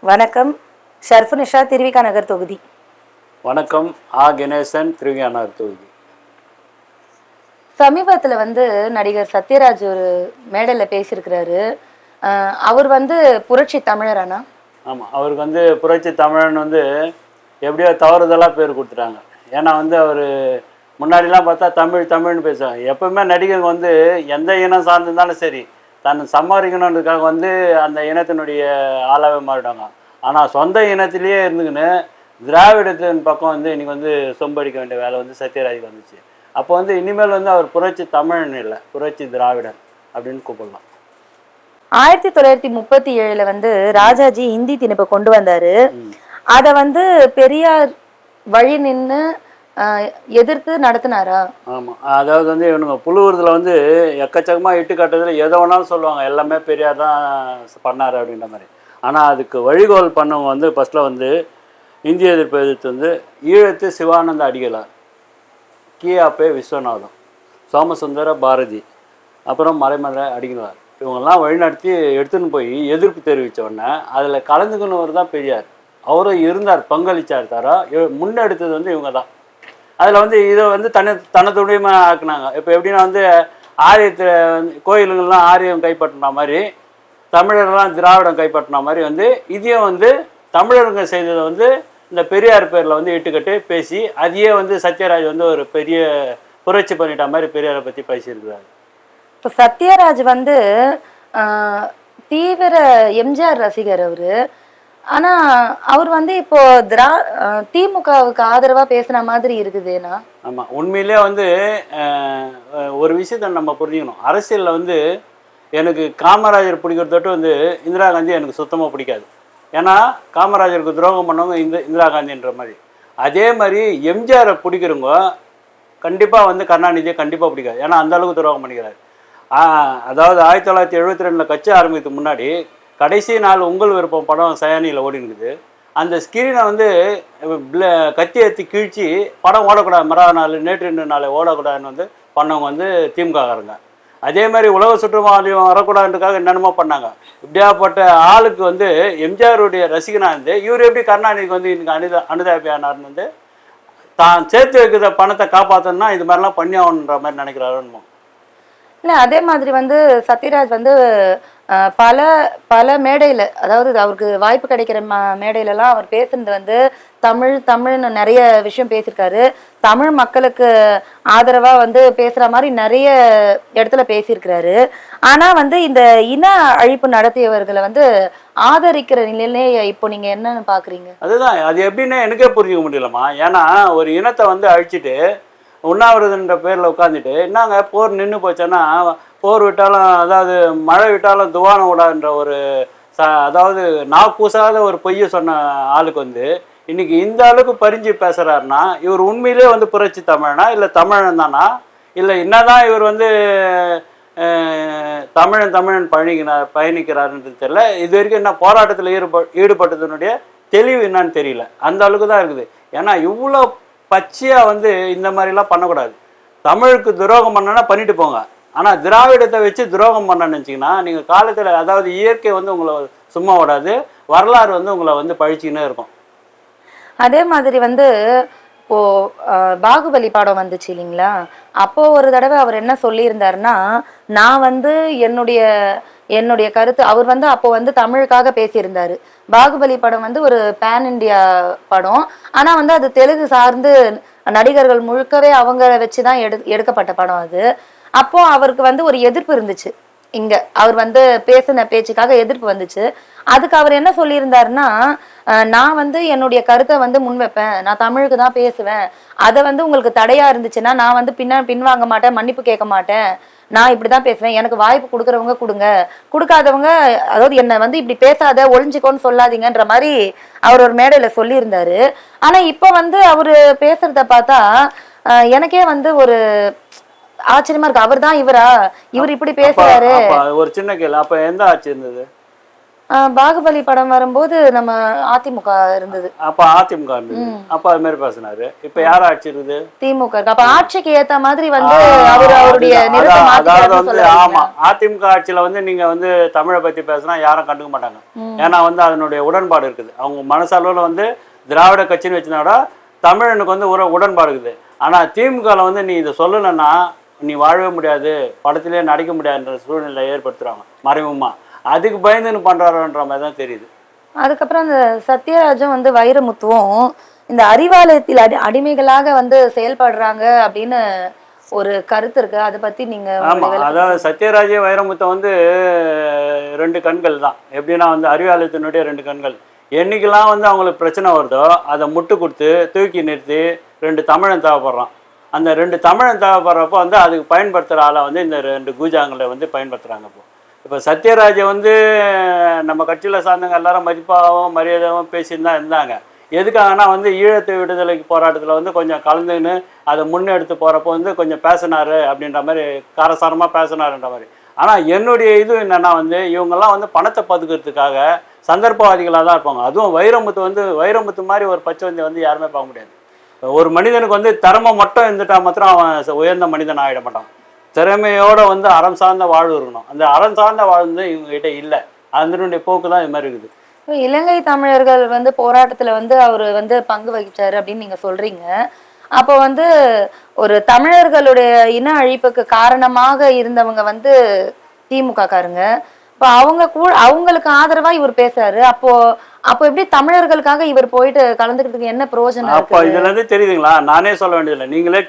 வணக்கம். ஷர்ஃபுனிஷா, திருவிகா நகர் தொகுதி. வணக்கம். கணேசன், திருவிகா நகர் தொகுதி. சமீபத்தில் நடிகர் சத்யராஜ் ஒரு மேடையில் பேசியிருக்கிறாரு. அவர் புரட்சி தமிழரானா? ஆமாம், அவருக்கு புரட்சி தமிழன் எப்படியோ தவறுதலாக பேர் கொடுத்துட்டாங்க. ஏன்னா அவர் முன்னாடிலாம் பார்த்தா தமிழ் தமிழ்னு பேசுவாங்க. எப்பவுமே நடிகர் எந்த இனம் சார்ந்திருந்தாலும் சரி, தன் சம்பாதிக்கணுன்றதுக்காக அந்த இனத்தினுடைய ஆளாவே மாறிடுவாங்க. ஆனால் சொந்த இனத்திலேயே இருந்துக்கின்னு திராவிடத்தின் பக்கம் இன்னைக்கு சொம்படிக்க வேண்டிய வேலை சத்யராஜுக்கு வந்துச்சு. அப்போ இனிமேல் அவர் புரட்சி தமிழன் இல்லை, புரட்சி திராவிடன் அப்படின்னு கூப்பிடலாம். 1937 ராஜாஜி இந்தி திணிப்பை கொண்டு வந்தாரு. அதை பெரியார் வழி நின்று எதிர்த்து நடத்தினாரா? ஆமாம், அதாவது இவனுங்க புழுவுறதுல எக்கச்சக்கமாக இட்டு கட்டுறதுல எதை வேணாலும் சொல்லுவாங்க, எல்லாமே பெரியார் தான் பண்ணார் அப்படின்ற மாதிரி. ஆனால் அதுக்கு வழிகோல் பண்ணவங்க ஃபஸ்ட்டில் இந்திய எதிர்ப்பு எதிர்த்து ஈழத்து சிவானந்த அடிகளார், கியாப்பே விஸ்வநாதம், சோமசுந்தர பாரதி, அப்புறம் மறைமலை அடிகளார், இவங்கெல்லாம் வழிநடத்தி எடுத்துன்னு போய் எதிர்ப்பு தெரிவித்த உடனே அதில் கலந்துக்கணுவர் தான் பெரியார். அவரும் இருந்தார், பங்களிச்சார். தர முன்னெடுத்தது இவங்க தான். அதில் இதை தனத்துடையமா ஆக்குனாங்க. இப்போ எப்படின்னா ஆரியத்தை கோயிலுங்கள்லாம் ஆரியம் கைப்பற்றின மாதிரி, தமிழர்கள்லாம் திராவிடம் கைப்பற்றின மாதிரி இதையும் தமிழருங்க செய்ததை இந்த பெரியார் பேரில் இட்டுக்கட்டு பேசி அதையே சத்யராஜ் ஒரு பெரிய புரட்சி பண்ணிட்ட மாதிரி பெரியாரை பற்றி பேசியிருக்கிறாரு. இப்போ சத்யராஜ் தீவிர எம்ஜிஆர் ரசிகர் அவரு. ஆனா அவர் இப்போ திமுகவுக்கு ஆதரவா பேசுன மாதிரி இருக்குதுன்னா? ஆமா, உண்மையிலே ஒரு விஷயத்த நம்ம புரிஞ்சுக்கணும். அரசியல்ல எனக்கு காமராஜர் பிடிக்கிறதோட்டு இந்திரா காந்தி எனக்கு சுத்தமா பிடிக்காது. ஏன்னா காமராஜருக்கு துரோகம் பண்ணவங்க இந்திரா காந்தின்ற மாதிரி. அதே மாதிரி எம்ஜிஆரை பிடிக்கிறவங்க கண்டிப்பா கருணாநிதியை கண்டிப்பா பிடிக்காது. ஏன்னா அந்த அளவுக்கு துரோகம் பண்ணிக்கிறாரு. அதாவது 1972 கட்சி ஆரம்பிக்கிறதுக்கு முன்னாடி கடைசி நாள் உங்கள் விருப்பம் படம் சயானியில் ஓடினுக்குது. அந்த ஸ்கிரீனை கத்தி ஏற்றி கீழ்ச்சி படம் ஓடக்கூடாது, மறா நாள் நேற்று 2 நாள் ஓடக்கூடாதுன்னு பண்ணவங்க திமுககாரங்க. அதே மாதிரி உலக சுற்றுலாவியம் வரக்கூடாதுன்றதுக்காக என்னென்னமோ பண்ணாங்க. இப்படியாப்பட்ட ஆளுக்கு எம்ஜிஆருடைய ரசிகனா இவர் எப்படி கருணாநிதிக்கு இன்னைக்கு அனுதாபியானார்னு தான் சேர்த்து வைக்கிற பணத்தை காப்பாற்றணும்னா இது மாதிரிலாம் பண்ணி ஆகணுன்ற மாதிரி நினைக்கிறாருன்னு. இல்லை, அதே மாதிரி சத்யராஜ் பல பல மேடையில், அதாவது அவருக்கு வாய்ப்பு கிடைக்கிற மேடையிலலாம் அவர் பேசுனது தமிழ்னு நிறைய விஷயம் பேசியிருக்காரு. தமிழ் மக்களுக்கு ஆதரவாக பேசுகிற மாதிரி நிறைய இடத்துல பேசியிருக்கிறாரு. ஆனால் இந்த இன அழிப்பு நடத்தியவர்களை ஆதரிக்கிற நிலையிலே இப்போ நீங்கள் என்னன்னு பார்க்குறீங்க? அதுதான், அது எப்படின்னு எனக்கே புரிஞ்சுக்க முடியலம்மா. ஏன்னா ஒரு இனத்தை அழிச்சிட்டு உண்ணாவிரதன்ற பேரில் உட்காந்துட்டு என்னங்க போர் நின்று போச்சோன்னா, போர் விட்டாலும் அதாவது மழை விட்டாலும் துவானம் விடான்ற ஒரு அதாவது நாக்கூசாத ஒரு பொய்யை சொன்ன ஆளுக்கு இன்னைக்கு இந்த அளவுக்கு பறிஞ்சு பேசுகிறாருன்னா இவர் உண்மையிலே புரட்சி தமிழனா இல்லை தமிழன் தானா, இல்லை என்னதான் இவர் தமிழன் பயணிக்கிறாருன்றது தெரியல. இது வரைக்கும் என்ன போராட்டத்தில் ஈடுபட்டதனுடைய தெளிவு என்னன்னு தெரியல. அந்த அளவுக்கு தான் இருக்குது. ஏன்னா இவ்வளோ பச்சையாக இந்த மாதிரிலாம் பண்ணக்கூடாது. தமிழுக்கு துரோகம் பண்ணனா பண்ணிட்டு போங்க, ஆனால் திராவிடத்தை வச்சு துரோகம் பண்ண நினச்சிங்கன்னா நீங்கள் காலத்தில் அதாவது இயற்கை உங்களை சும்மா விடாது, வரலாறு உங்களை பழிச்சிக்கினே இருக்கும். அதே மாதிரி இப்போ பாகுபலி படம் வந்துச்சு இல்லைங்களா, அப்போ ஒரு தடவை அவர் என்ன சொல்லியிருந்தாருன்னா, நான் என்னுடைய கருத்து, அவர் அப்போ தமிழுக்காக பேசியிருந்தாரு. பாகுபலி படம் ஒரு பேன் இண்டியா படம். ஆனா அது தெலுங்கு சார்ந்து நடிகர்கள் முழுக்கவே அவங்க வச்சுதான் எடுக்கப்பட்ட படம் அது. அப்போ அவருக்கு ஒரு எதிர்ப்பு இருந்துச்சு. இங்க அவர் பேசின பேச்சுக்காக எதிர்ப்பு வந்துச்சு. அதுக்கு அவர் என்ன சொல்லியிருந்தாருன்னா, நான் என்னுடைய கருத்தை முன்வைப்பேன், நான் தமிழுக்கு தான் பேசுவேன், அதை உங்களுக்கு தடையா இருந்துச்சுன்னா நான் பின்வாங்க மாட்டேன், மன்னிப்பு கேட்க மாட்டேன், நான் இப்படிதான் பேசுவேன், எனக்கு வாய்ப்பு கொடுக்குறவங்க கொடுங்க, கொடுக்காதவங்க அதாவது என்ன இப்படி பேசாத ஒளிஞ்சிக்கோன்னு சொல்லாதீங்கன்ற மாதிரி அவர் ஒரு மேடையில சொல்லியிருந்தாரு. ஆனா இப்ப அவரு பேசுறத பார்த்தா எனக்கே ஒரு ஆச்சரியமா இருக்கு. அவர் தான் இவர் இப்படி பேசுறாரு. ஒரு சின்ன கேள்வி, அப்ப எந்த ஆட்சி இருந்தது? பாகுபலி படம் வரும்போது நம்ம அதிமுக இருந்தது. அப்ப அதிமுக இருந்தது, அப்ப அது மாதிரி பேசினாரு. இப்ப யார் ஆட்சி இருக்குது? திமுக. அப்ப ஆட்சிக்கு ஏத்த மாதிரி வந்து அவருடைய நிறத்தை அதாவது மாத்திட்டாருன்னு வந்து ஆமா, அதிமுக ஆட்சியில வந்து நீங்க வந்து தமிழை பத்தி பேசினா யாரும் கண்டுக்க மாட்டாங்க. ஏன்னா வந்து அதனுடைய உடன்பாடு இருக்குது. அவங்க மனசளவுல வந்து திராவிட கட்சின்னு வச்சுனாட தமிழனுக்கு வந்து ஒரு உடன்பாடு இருக்குது. ஆனா திமுகல வந்து நீ இதை சொல்லலைன்னா நீ வாழவே முடியாது, படத்திலே நடிக்க முடியாதுன்ற சூழ்நிலை ஏற்படுத்துறாங்க மறைமுகமா. அதுக்கு பயந்துன்னு பண்றாருன்ற மாதிரி தான் தெரியுது. அதுக்கப்புறம் அந்த சத்யராஜும் வந்து வைரமுத்துவும் இந்த அறிவாலயத்தில் அடிமைகளாக வந்து செயல்படுறாங்க அப்படின்னு ஒரு கருத்து இருக்கு. அதை பத்தி நீங்க? ஆமா, அதாவது சத்யராஜ் வைரமுத்தை வந்து ரெண்டு கண்கள் தான். எப்படின்னா வந்து அறிவாலயத்தினுடைய ரெண்டு கண்கள். என்னைக்கெல்லாம் வந்து அவங்களுக்கு பிரச்சனை வருதோ அதை முட்டு கொடுத்து தூக்கி நிறுத்தி ரெண்டு தமிழன் தேவைப்படுறான். அந்த ரெண்டு தமிழன் தேவைப்படுறப்போ வந்து அதுக்கு பயன்படுத்துகிற ஆளை வந்து இந்த ரெண்டு பூஜாங்களை வந்து பயன்படுத்துகிறாங்க. இப்போ சத்யராஜை வந்து நம்ம கட்சியில் சார்ந்தவங்க எல்லாரும் மதிப்பாகவும் மரியாதையாகவும் பேசின்னு தான் இருந்தாங்க. எதுக்காகனா வந்து ஈழத்து விடுதலைக்கு போராட்டத்தில் வந்து கொஞ்சம் கலந்துன்னு அதை முன்னெடுத்து போகிறப்போ வந்து கொஞ்சம் பேசினார் அப்படின்ற மாதிரி, காரசாரமாக பேசினாருன்ற மாதிரி. ஆனால் என்னுடைய இது என்னென்னா வந்து இவங்கெல்லாம் வந்து பணத்தை பதுக்கிறதுக்காக சந்தர்ப்பவாதிகளாக தான் இருப்பாங்க. அதுவும் வைரமுத்து மாதிரி ஒரு பச்சை வந்து யாருமே பார்க்க முடியாது. ஒரு மனிதனுக்கு வந்து திறமை மட்டும் இருந்துட்டா மாத்திரம் அவன் உயர்ந்த மனிதன் ஆகிட மாட்டான். திறமையோட வந்து அறம் சார்ந்த வாழ்வு இருக்கணும். அந்த அறம் சார்ந்த வாழ்வு வந்து இவங்க கிட்ட இல்லை. அதனுடைய போக்கு தான் இது மாதிரி இருக்குது. இலங்கை தமிழர்கள் வந்து போராட்டத்துல வந்து அவர் வந்து பங்கு வகிச்சாரு அப்படின்னு நீங்க சொல்றீங்க. அப்போ வந்து ஒரு தமிழர்களுடைய இன அழிப்புக்கு காரணமாக இருந்தவங்க வந்து திமுக காரங்க. இப்போ அவங்களுக்கு ஆதரவா இவர் பேசுறாரு. அப்போ எப்படி தமிழர்களுக்காக இவர் போயிட்டு கலந்துக்கிறதுக்கு என்ன பிரயோஜனம்? அப்போ இதுல இருந்து தெரியுதுங்களா, நானே சொல்ல வேண்டியதில்லை, நீங்களே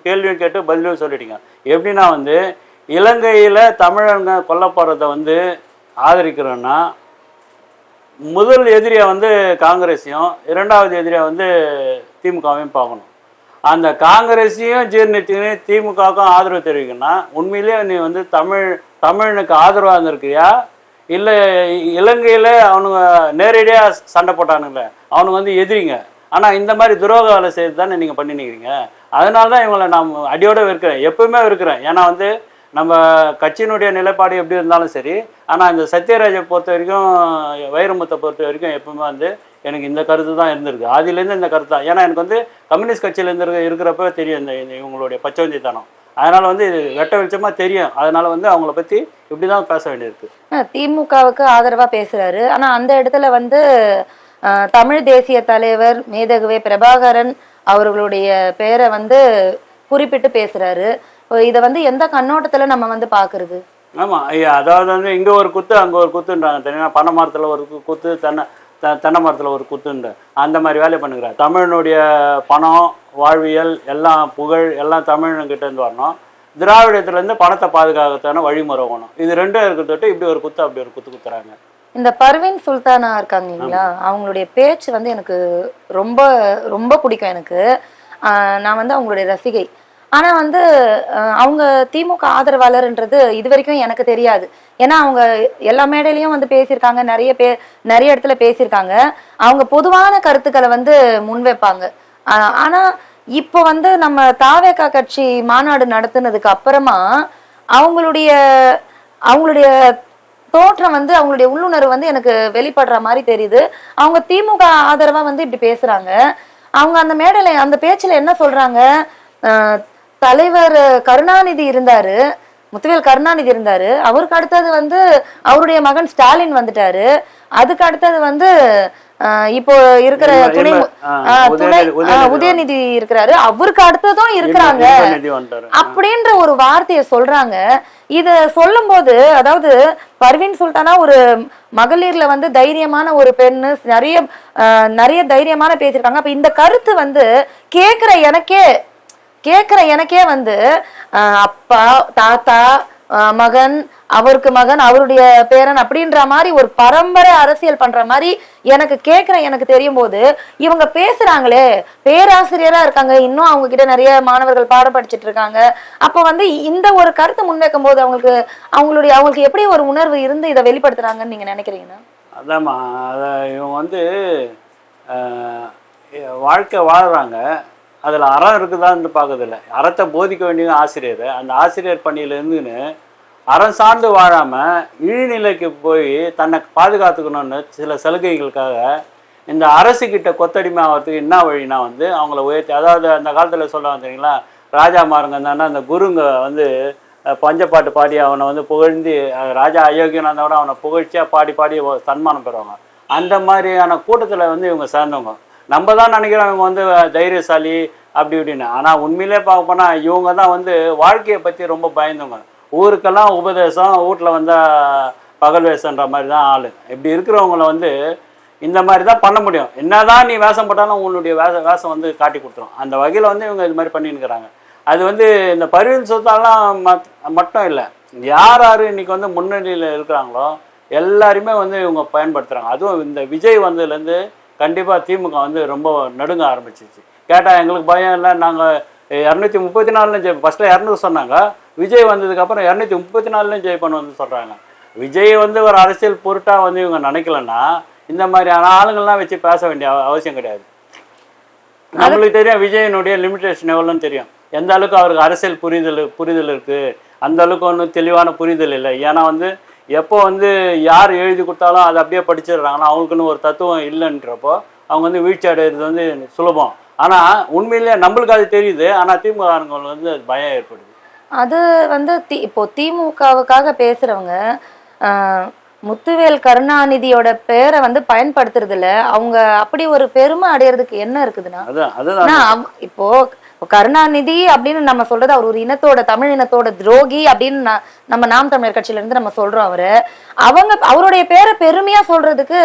கேள்வியும் கேட்டு பதிலும் சொல்லிட்டீங்க. எப்படின்னா வந்து இலங்கையில தமிழங்க கொல்லப்படுறத வந்து ஆதரிக்கிறோன்னா முதல் எதிரியா வந்து காங்கிரஸையும் இரண்டாவது எதிரியா வந்து திமுகவையும் பார்க்கணும். அந்த காங்கிரஸையும் ஜீர்ணித்து திமுகவுக்கும் ஆதரவு தெரிவிக்கணும்னா உண்மையிலேயே நீ வந்து தமிழனுக்கு ஆதரவாக இருந்திருக்கியா, இல்லை இலங்கையில் அவனுங்க நேரடியாக சண்டை போட்டானுங்களே அவனுங்க வந்து எதிரிங்க. ஆனால் இந்த மாதிரி துரோக வேலை செய்து தானே நீங்கள் பண்ணிக்கிறீங்க. அதனால தான் இவங்களை நான் அடியோட இருக்கிறேன், எப்பவுமே இருக்கிறேன். ஏன்னா வந்து நம்ம கட்சியினுடைய நிலைப்பாடு எப்படி இருந்தாலும் சரி. ஆனால் இந்த சத்யராஜை பொறுத்த வரைக்கும் வைரமுத்தை பொறுத்த வரைக்கும் எப்பவுமே வந்து எனக்கு இந்த கருத்து தான் இருந்திருக்கு. ஆதியிலேருந்து இந்த கருத்து தான். ஏன்னா எனக்கு வந்து கம்யூனிஸ்ட் கட்சியிலேருந்து இருக்கிறப்ப தெரியும் இந்த இவங்களுடைய பச்சவந்தித்தனம். அதனால வந்து இது வெட்ட வெளிச்சமா தெரியும். அதனால வந்து அவங்கள பத்தி இப்படிதான் பேச வேண்டியிருக்கு. திமுகவுக்கு ஆதரவா பேசுறாரு. ஆனா அந்த இடத்துல வந்து தமிழ் தேசிய தலைவர் மேதகுவே பிரபாகரன் அவர்களுடைய பேரை வந்து குறிப்பிட்டு பேசுறாரு. இத வந்து எந்த கண்ணோட்டத்துல நம்ம வந்து பாக்குறது? ஆமா ஐயா, அதாவது வந்து இங்க ஒரு குத்து அங்க ஒரு குத்துன்றாங்க தெரியுமா. பனை மரத்துல ஒரு குத்து, தென்னை மரத்துல ஒரு குத்துன்ற அந்த மாதிரி வேலையை பண்ணுகிறார். தமிழனுடைய பணம் வாழ்வியல் எல்லாம் புகழ் எல்லாம் தமிழன்கிட்ட இருந்து வரணும். திராவிடத்துல பணத்தை பாதுகாக்கத்தான வழிமுறை வேணும். இது ரெண்டும் இருக்கிறத இப்படி ஒரு குத்து அப்படி ஒரு குத்து குத்துறாங்க. இந்த பர்வீன் சுல்தானா இருக்காங்க இல்லைங்களா, அவங்களுடைய பேச்சு வந்து எனக்கு ரொம்ப ரொம்ப பிடிக்கும். எனக்கு நான் வந்து அவங்களுடைய ரசிகை. ஆனா வந்து அவங்க திமுக ஆதரவாளர்ன்றது இது வரைக்கும் எனக்கு தெரியாது. ஏன்னா அவங்க எல்லா மேடையிலையும் வந்து பேசியிருக்காங்க, நிறைய இடத்துல பேசியிருக்காங்க. அவங்க பொதுவான கருத்துக்களை வந்து முன்வைப்பாங்க. ஆனா இப்போ வந்து நம்ம தாவேகா கட்சி மாநாடு நடத்துனதுக்கு அப்புறமா அவங்களுடைய தோற்றம் வந்து அவங்களுடைய உள்ளுணர்வு வந்து எனக்கு வெளிப்படுற மாதிரி தெரியுது. அவங்க திமுக ஆதரவா வந்து இப்படி பேசுறாங்க. அவங்க அந்த மேடையில அந்த பேச்சுல என்ன சொல்றாங்க, தலைவர் கருணாநிதி இருந்தாரு, முத்துவேல் கருணாநிதி இருந்தாரு, அவருக்கு அடுத்தது வந்து அவருடைய மகன் ஸ்டாலின் வந்துட்டாரு, அதுக்கு அடுத்தது வந்து இப்போ இருக்கிற உதயநிதி இருக்கிறாரு, அவருக்கு அடுத்ததும் இருக்கிறாங்க அப்படின்ற ஒரு வார்த்தையை சொல்றாங்க. இத சொல்லும் போது அதாவது பர்வீன் சுல்தானா ஒரு மகளிர்ல வந்து தைரியமான ஒரு பெண்ணு, நிறைய தைரியமான பேசியிருக்காங்க. அப்ப இந்த கருத்து வந்து கேக்குற எனக்கே வந்து அப்பா தாத்தா மகன் அவருடைய பேரன் அப்படின்ற மாதிரி ஒரு பரம்பரை அரசியல் பண்ற மாதிரி எனக்கு தெரியும் போது இவங்க பேசுறாங்களே, பேராசிரியரா இருக்காங்க, இன்னும் அவங்க கிட்ட நிறைய மாணவர்கள் பாடம் படிச்சுட்டு இருக்காங்க. அப்ப வந்து இந்த ஒரு கருத்தை முன்வைக்கும் போது அவங்களுக்கு எப்படி ஒரு உணர்வு இருந்து இதை வெளிப்படுத்துறாங்கன்னு நீங்க நினைக்கிறீங்கன்னா? அதாம்மா, இவங்க வந்து வாழ்க்கை வாழ்றாங்க, அதில் அறம் இருக்குதான்னு பார்க்கறதில்ல. அறத்தை போதிக்க வேண்டிய ஆசிரியர், அந்த ஆசிரியர் பணியில இருந்துன்னு அறம் சார்ந்து வாழாமல் இழிநிலைக்கு போய் தன்னை பாதுகாத்துக்கணும்னு சில சலுகைகளுக்காக இந்த அரசுக்கிட்ட கொத்தடிமை ஆகிறதுக்கு என்ன வழினா வந்து அவங்கள உயர்த்தி, அதாவது அந்த காலத்தில் சொல்ல வந்தீங்களா, ராஜா மாருங்க இருந்தாங்கன்னா அந்த குருங்க வந்து பஞ்சப்பாட்டு பாடி அவனை வந்து புகழ்ந்து, ராஜா அயோக்கியனாக இருந்தவரை அவனை புகழ்ச்சியாக பாடி பாடி சன்மானம் பெறுவாங்க. அந்த மாதிரியான கூட்டத்தில் வந்து இவங்க சேர்ந்தவங்க. நம்ம தான் நினைக்கிறோம் இவங்க வந்து தைரியசாலி அப்படி இப்படின்னு. ஆனால் உண்மையிலே பார்க்க போனால் இவங்க தான் வந்து வாழ்க்கையை பற்றி ரொம்ப பயந்தவங்க. ஊருக்கெல்லாம் உபதேசம், வீட்டில் வந்தால் பகல் வேஷன்ற மாதிரி தான் ஆள். இப்படி இருக்கிறவங்கள வந்து இந்த மாதிரி தான் பண்ண முடியும். என்னதான் நீ வேஷம் போட்டாலும் உன்னுடைய வேஷம் வந்து காட்டி கொடுத்துரும். அந்த வகையில் வந்து இவங்க இது மாதிரி பண்ணின்னுக்கிறாங்க. அது வந்து இந்த பர்வீன் சுல்தான்லாம் மட்டும் இல்லை, யார் யார் இன்றைக்கி வந்து முன்னணியில் இருக்கிறாங்களோ எல்லாருமே வந்து இவங்க பயன்படுத்துகிறாங்க. அதுவும் இந்த விஜய் வந்ததுலேருந்து கண்டிப்பாக திமுக வந்து ரொம்ப நடுங்க ஆரம்பிச்சிச்சு. கேட்டால் எங்களுக்கு பயம் இல்லை, நாங்கள் 234 ஜெய், ஃபஸ்ட்டில் 200 சொன்னாங்க, விஜய் வந்ததுக்கப்புறம் 234 ஜெய் பண்ணுவோம்னு சொல்கிறாங்க. விஜய் வந்து ஒரு அரசியல் பொருட்டாக வந்து இவங்க நினைக்கலன்னா இந்த மாதிரியான ஆளுங்கள்லாம் வச்சு பேச வேண்டிய அவசியம் கிடையாது. நம்மளுக்கு தெரியும் விஜயனுடைய லிமிட்டேஷன் எவ்வளோன்னு தெரியும், எந்த அளவுக்கு அவருக்கு அரசியல் புரிதல் இருக்குது. அந்த அளவுக்கு ஒன்றும் தெளிவான புரிதல் இல்லை. ஏன்னா வந்து எப்போ வந்து யார் எழுதி கொடுத்தாலும் அதை அப்படியே படிச்சிடுறாங்கன்னா அவங்களுக்குன்னு ஒரு தத்துவம் இல்லைன்றப்போ அவங்க வந்து வீழ்ச்சி அடைகிறது வந்து சுலபம். ஆனால் உண்மையிலே நம்மளுக்கு அது தெரியுது, ஆனால் திமுகங்களுக்கு வந்து அது பயம் ஏற்படுது. அது வந்து இப்போ திமுகவுக்காக பேசுறவங்க முத்துவேல் கருணாநிதியோட பேரை வந்து பயன்படுத்துறது இல்ல. அவங்க அப்படி ஒரு பெருமை அடையிறதுக்கு என்ன இருக்குதுன்னா, இப்போ கருணாநிதி அப்படின்னு நம்ம சொல்றது அவர் ஒரு இனத்தோட, தமிழ் இனத்தோட துரோகி அப்படின்னு நம்ம நாம் தமிழர் கட்சியில இருந்து நம்ம சொல்றோம். அவருடைய பேரை பெருமையா சொல்றதுக்கு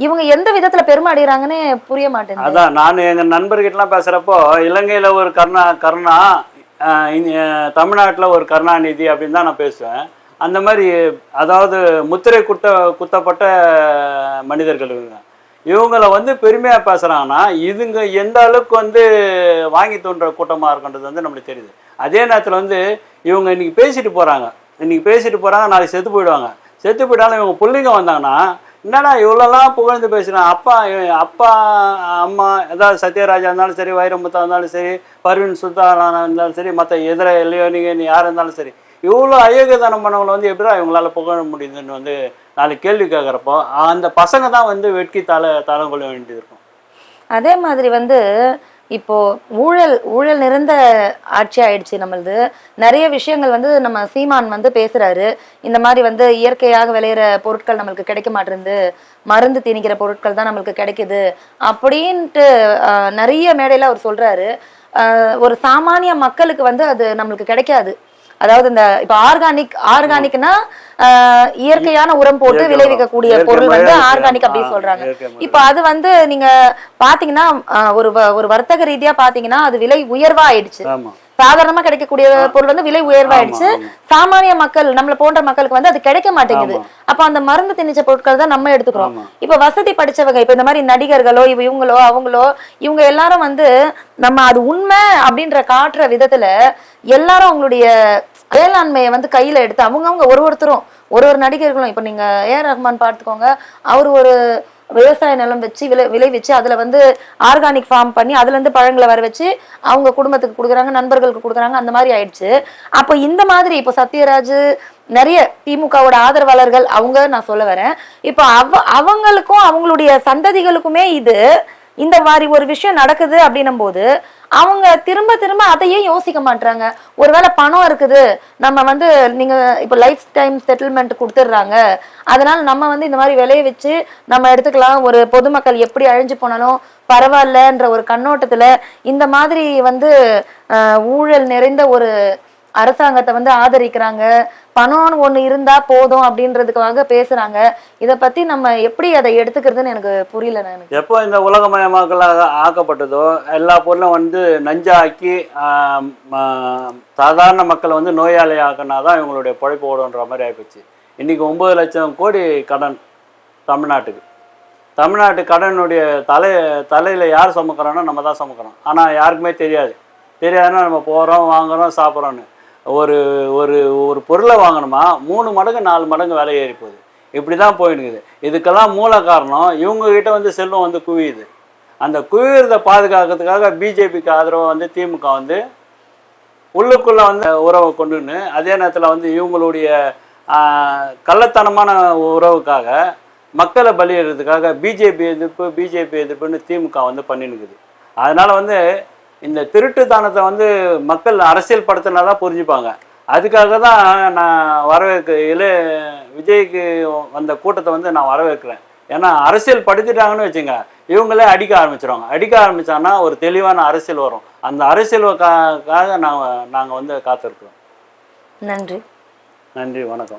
இவங்க எந்த விதத்துல பெருமை அடைகிறாங்கன்னு புரிய மாட்டேங்குது. அதான் நான் எங்க நண்பர்கிட்ட எல்லாம் பேசுறப்போ இலங்கையில ஒரு கருணா தமிழ்நாட்டில் ஒரு கருணாநிதி அப்படின்னு தான் நான் பேசுவேன். அந்த மாதிரி அதாவது முத்திரை குத்தப்பட்ட மனிதர்கள் இவங்களை வந்து பெருமையாக பேசுகிறாங்கன்னா இதுங்க எந்த அளவுக்கு வந்து வாங்கி தோன்ற கூட்டமாக இருக்குன்றது வந்து நம்மளுக்கு தெரியுது. அதே நேரத்தில் வந்து இவங்க இன்றைக்கி பேசிட்டு போகிறாங்க, நாளைக்கு செத்து போயிடுவாங்க. செத்து போயிட்டாலும் இவங்க பிள்ளைங்க வந்தாங்கன்னா என்னடா இவ்வளோலாம் புகழ்ந்து பேசுகிறான், அப்பா அம்மா, ஏதாவது சத்யராஜா இருந்தாலும் சரி, வைரமுத்தா இருந்தாலும் சரி, பர்வீன் சுல்தானா இருந்தாலும் சரி, மற்ற எதிர இல்லையோ யார் இருந்தாலும் சரி, இவ்வளோ அயோக்கியதானம் பண்ணவங்களை வந்து எப்படிதான் இவங்களால புகழ முடியுதுன்னு வந்து நாளைக்கு கேள்வி கேட்குறப்போ அந்த பசங்க தான் வந்து வெட்கி தரம் கொள்ள வேண்டியது இருக்கும். அதே மாதிரி வந்து இப்போ ஊழல் நிறைந்த ஆட்சி ஆயிடுச்சு நம்மளது. நிறைய விஷயங்கள் வந்து நம்ம சீமான் வந்து பேசுறாரு. இந்த மாதிரி வந்து இயற்கையாக விளையிற பொருட்கள் நம்மளுக்கு கிடைக்க மாட்டேங்குது, மருந்து திணிக்கிற பொருட்கள் தான் நம்மளுக்கு கிடைக்குது அப்படின்ட்டு நிறைய மேடையில அவர் சொல்றாரு. ஒரு சாமானிய மக்களுக்கு வந்து அது நம்மளுக்கு கிடைக்காது. அதாவது இந்த இப்ப ஆர்கானிக்னா இயற்கையான உரம் போட்டு விளைவிக்கக்கூடிய பொருள் வந்து ஆர்கானிக் அப்படின்னு சொல்றாங்க. இப்ப அது வந்து நீங்க பாத்தீங்கன்னா ஒரு வர்த்தக ரீதியா பாத்தீங்கன்னா அது விலை உயர்வா ஆயிடுச்சு. சாதாரணமா கிடைக்கக்கூடிய பொருள் வந்து விலை உயர்வாயிடுச்சு. சாமானிய மக்கள், நம்மள போன்ற மக்களுக்கு வந்து அது கிடைக்க மாட்டேங்குது. அப்ப அந்த மருந்து திணிச்ச பொருட்கள் தான் நம்ம எடுத்துக்கிறோம். இப்ப வசதி படிச்சவங்க, இப்ப இந்த மாதிரி நடிகர்களோ இவங்களோ அவங்களோ இவங்க எல்லாரும் வந்து நம்ம அது உண்மை அப்படின்ற காட்டுற விதத்துல எல்லாரும் அவங்களுடைய வேளாண்மையை வந்து கையில எடுத்து அவங்கவுங்க ஒருத்தரும் ஒரு நடிகர்களும், இப்ப நீங்க ஏஆர் ரஹ்மான் பார்த்துக்கோங்க, அவர் ஒரு விவசாய நிலம் வச்சு விளைவிச்சு அதுல வந்து ஆர்கானிக் ஃபார்ம் பண்ணி அதுல இருந்து பழங்களை வர வச்சு அவங்க குடும்பத்துக்கு கொடுக்குறாங்க, நண்பர்களுக்கு கொடுக்குறாங்க, அந்த மாதிரி ஆயிடுச்சு. அப்போ இந்த மாதிரி இப்போ சத்யராஜ் நிறைய திமுகவோட ஆதரவாளர்கள் அவங்க நான் சொல்ல வரேன். இப்போ அவங்களுக்கும் அவங்களுடைய சந்ததிகளுக்குமே இந்த மாதிரி ஒரு விஷயம் நடக்குது அப்படின்னும் போது அவங்க திரும்ப அதையே யோசிக்க மாட்டாங்க. ஒருவேளை பணம் இருக்குது, நம்ம வந்து நீங்க இப்ப லைஃப் டைம் செட்டில்மெண்ட் கொடுத்துடுறாங்க, அதனால நம்ம வந்து இந்த மாதிரி விளைய வச்சு நம்ம எடுத்துக்கலாம், ஒரு பொதுமக்கள் எப்படி அழிஞ்சு போனாலும் பரவாயில்லன்ற ஒரு கண்ணோட்டத்துல இந்த மாதிரி வந்து ஊழல் நிறைந்த ஒரு அரசாங்கத்தை வந்து ஆதரிக்கிறாங்க. பணம்னு ஒண்ணு இருந்தா போதும் அப்படின்றதுக்காக பேசுறாங்க. இதை பத்தி நம்ம எப்படி அதை எடுத்துக்கிறதுன்னு எனக்கு புரியல. எனக்கு எப்போ இந்த உலகமயமாக்கலாக ஆக்கப்பட்டதோ எல்லா பொருளும் வந்து நஞ்சாக்கி சாதாரண மக்களை வந்து நோயாளி ஆக்கினாதான் இவங்களுடைய பொழைப்பு ஓடுன்ற மாதிரி ஆகிப்போச்சு. இன்னைக்கு 9 லட்சம் கோடி கடன் தமிழ்நாட்டு கடனுடைய தலையில யார் சுமக்கிறோன்னா நம்ம தான் சுமக்கிறோம். ஆனால் யாருக்குமே தெரியாதுன்னா நம்ம போகிறோம், வாங்குறோம், சாப்பிட்றோன்னு. ஒரு ஒரு ஒரு பொருளை வாங்கணுமா 3 மடங்கு 4 மடங்கு விலை ஏறி போகுது. இப்படி தான் போயிடுக்குது. இதுக்கெல்லாம் மூல காரணம் இவங்ககிட்ட வந்து செல்வம் வந்து குவியுது. அந்த குவியறதை பாதுகாக்கிறதுக்காக பிஜேபிக்கு ஆதரவாக வந்து திமுக வந்து உள்ளுக்குள்ளே வந்து உறவை கொண்டுன்னு, அதே நேரத்தில் வந்து இவங்களுடைய கள்ளத்தனமான உறவுக்காக மக்களை பலியிடுறதுக்காக பிஜேபி எதிர்ப்புன்னு திமுக வந்து பண்ணினுக்குது. அதனால் வந்து இந்த திருட்டுத்தனத்தை வந்து மக்கள் அரசியல் படுத்தினா தான் புரிஞ்சுப்பாங்க. அதுக்காக தான் நான் விஜய்க்கு வந்த கூட்டத்தை வந்து நான் வரவேற்கிறேன். ஏன்னா அரசியல் படுத்திட்டாங்கன்னு வச்சுங்க, இவங்களே அடிக்க ஆரம்பித்தாங்கன்னா ஒரு தெளிவான அரசியல் வரும். அந்த அரசியலுக்காக நாங்கள் வந்து காத்திருக்கிறோம். நன்றி. நன்றி, வணக்கம்.